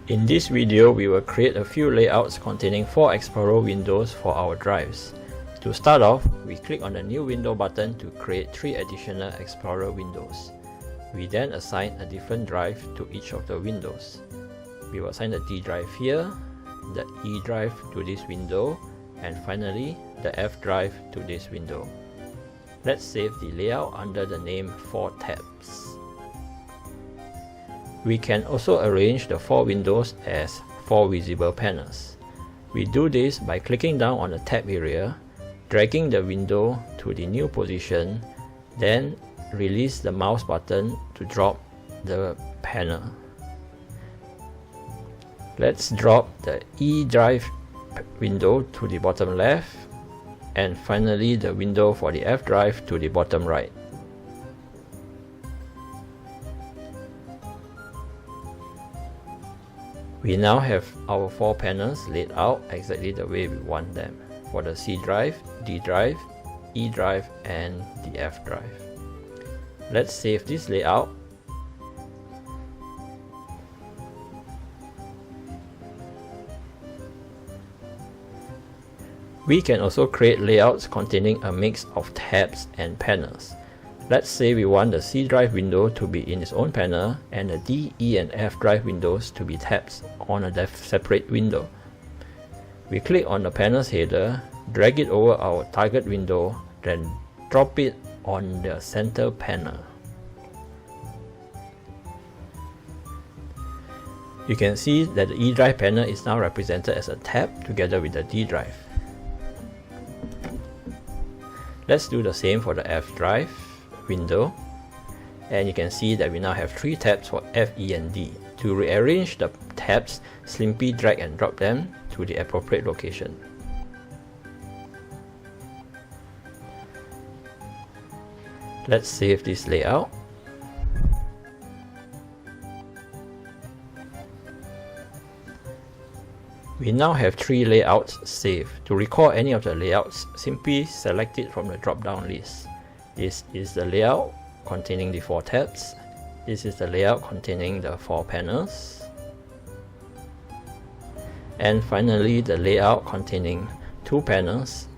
In this video, we will create a few layouts containing 4 Explorer windows for our drives. To start off, we click on the New Window button to create 3 additional Explorer windows. We then assign a different drive to each of the windows. We will assign the D drive here, the E drive to this window, and finally the F drive to this window. Let's save the layout under the name 4 tabs. We can also arrange the 4 windows as 4 visible panels. We do this by clicking down on the tab area, dragging the window to the new position, then release the mouse button to drop the panel. Let's drop the E drive window to the bottom left, and finally the window for the F drive to the bottom right. We now have our 4 panels laid out exactly the way we want them for the C drive, D drive, E drive, and the F drive. Let's save this layout. We can also create layouts containing a mix of tabs and panels. Let's say we want the C drive window to be in its own panel and the D, E, and F drive windows to be tabs on a separate window. We click on the panel's header, drag it over our target window, then drop it on the center panel. You can see that the E drive panel is now represented as a tab together with the D drive. Let's do the same for the F drive window, and you can see that we now have 3 tabs for F, E, and D. To rearrange the tabs, simply drag and drop them to the appropriate location. Let's save this layout. We now have 3 layouts saved. To recall any of the layouts, simply select it from the drop-down list. This is the layout containing the 4 tabs. This is the layout containing the 4 panels. And finally, the layout containing 2 panels